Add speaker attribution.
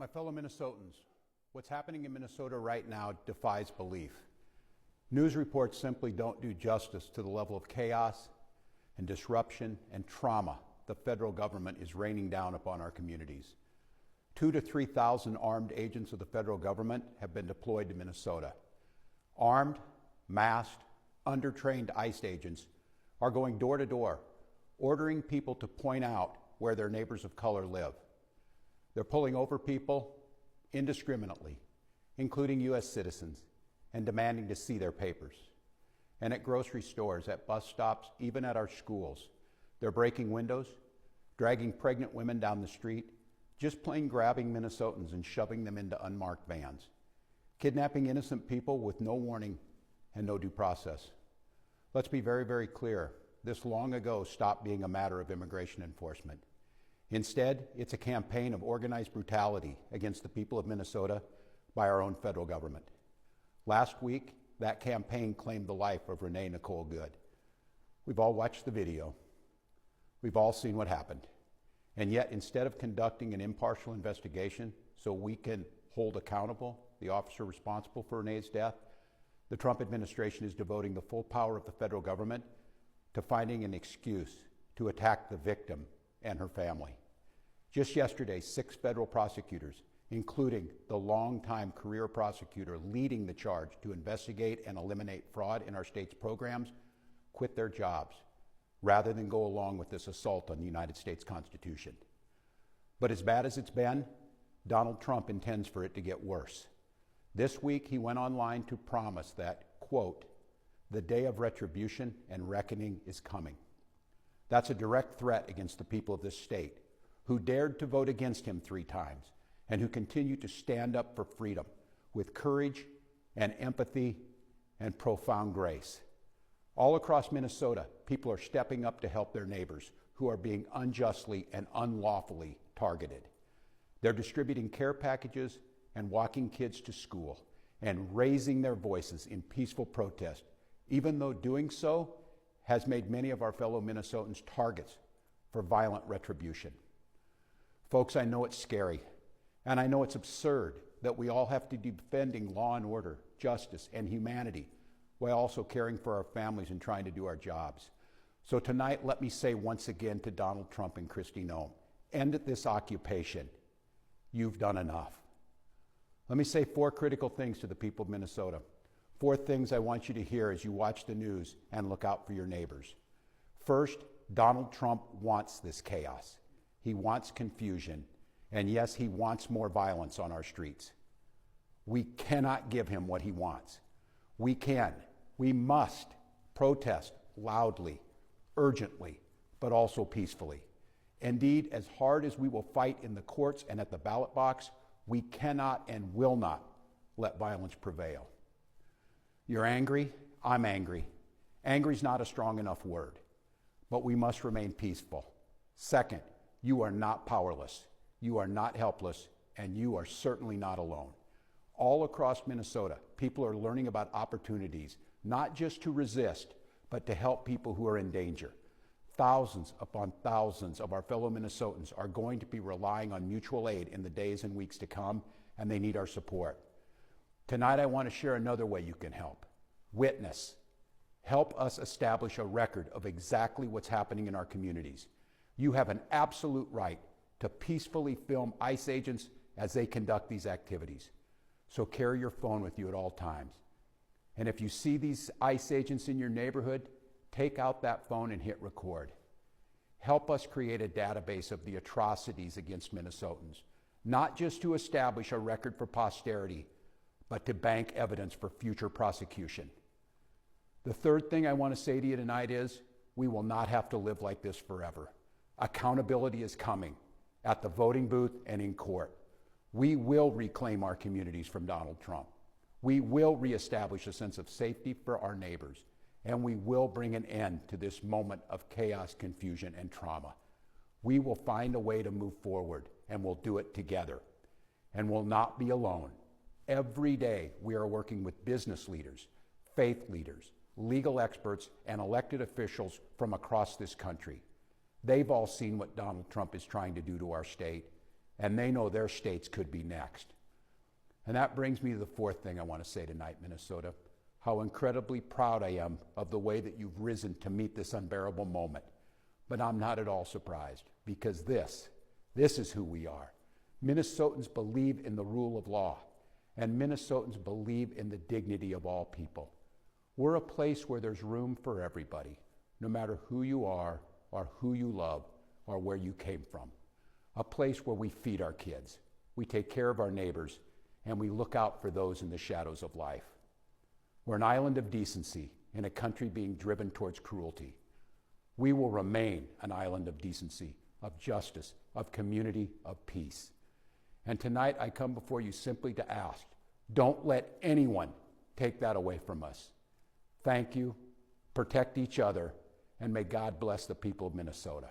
Speaker 1: My fellow Minnesotans, what's happening in Minnesota right now defies belief. News reports simply don't do justice to the level of chaos and disruption and trauma the federal government is raining down upon our communities. 2,000 to 3,000 armed agents of the federal government have been deployed to Minnesota. Armed, masked, undertrained ICE agents are going door to door, ordering people to point out where their neighbors of color live. They're pulling over people indiscriminately, including U.S. citizens, and demanding to see their papers. And at grocery stores, at bus stops, even at our schools, they're breaking windows, dragging pregnant women down the street, just plain grabbing Minnesotans and shoving them into unmarked vans, kidnapping innocent people with no warning and no due process. Let's be very, very clear. This long ago stopped being a matter of immigration enforcement. Instead, it's a campaign of organized brutality against the people of Minnesota by our own federal government. Last week, that campaign claimed the life of Renee Nicole Good. We've all watched the video. We've all seen what happened. And yet, instead of conducting an impartial investigation so we can hold accountable the officer responsible for Renee's death, the Trump administration is devoting the full power of the federal government to finding an excuse to attack the victim and her family. Just yesterday, 6 federal prosecutors, including the longtime career prosecutor leading the charge to investigate and eliminate fraud in our state's programs, quit their jobs rather than go along with this assault on the United States Constitution. But as bad as it's been, Donald Trump intends for it to get worse. This week, he went online to promise that, quote, "the day of retribution and reckoning is coming." That's a direct threat against the people of this state, who dared to vote against him 3 times and who continue to stand up for freedom with courage and empathy and profound grace. All across Minnesota, people are stepping up to help their neighbors who are being unjustly and unlawfully targeted. They're distributing care packages and walking kids to school and raising their voices in peaceful protest, even though doing so has made many of our fellow Minnesotans targets for violent retribution. Folks, I know it's scary, and I know it's absurd that we all have to be defending law and order, justice, and humanity while also caring for our families and trying to do our jobs. So tonight, let me say once again to Donald Trump and Kristi Noem, end this occupation. You've done enough. Let me say 4 critical things to the people of Minnesota. 4 things I want you to hear as you watch the news and look out for your neighbors. First, Donald Trump wants this chaos. He wants confusion. And yes, he wants more violence on our streets. We cannot give him what he wants. We must protest loudly, urgently, but also peacefully. Indeed, as hard as we will fight in the courts and at the ballot box, we cannot and will not let violence prevail. You're angry, I'm angry. Angry is not a strong enough word, but we must remain peaceful. Second, you are not powerless, you are not helpless, and you are certainly not alone. All across Minnesota, people are learning about opportunities, not just to resist, but to help people who are in danger. Thousands upon thousands of our fellow Minnesotans are going to be relying on mutual aid in the days and weeks to come, and they need our support. Tonight, I want to share another way you can help. Witness. Help us establish a record of exactly what's happening in our communities. You have an absolute right to peacefully film ICE agents as they conduct these activities. So carry your phone with you at all times. And if you see these ICE agents in your neighborhood, take out that phone and hit record. Help us create a database of the atrocities against Minnesotans, not just to establish a record for posterity, but to bank evidence for future prosecution. The third thing I want to say to you tonight is, we will not have to live like this forever. Accountability is coming at the voting booth and in court. We will reclaim our communities from Donald Trump. We will reestablish a sense of safety for our neighbors, and we will bring an end to this moment of chaos, confusion, and trauma. We will find a way to move forward, and we'll do it together, and we'll not be alone. Every day, we are working with business leaders, faith leaders, legal experts, and elected officials from across this country. They've all seen what Donald Trump is trying to do to our state, and they know their states could be next. And that brings me to the fourth thing I want to say tonight, Minnesota, how incredibly proud I am of the way that you've risen to meet this unbearable moment. But I'm not at all surprised, because this is who we are. Minnesotans believe in the rule of law, and Minnesotans believe in the dignity of all people. We're a place where there's room for everybody, no matter who you are or who you love or where you came from. A place where we feed our kids, we take care of our neighbors, and we look out for those in the shadows of life. We're an island of decency in a country being driven towards cruelty. We will remain an island of decency, of justice, of community, of peace. And tonight I come before you simply to ask, don't let anyone take that away from us. Thank you, protect each other, and may God bless the people of Minnesota.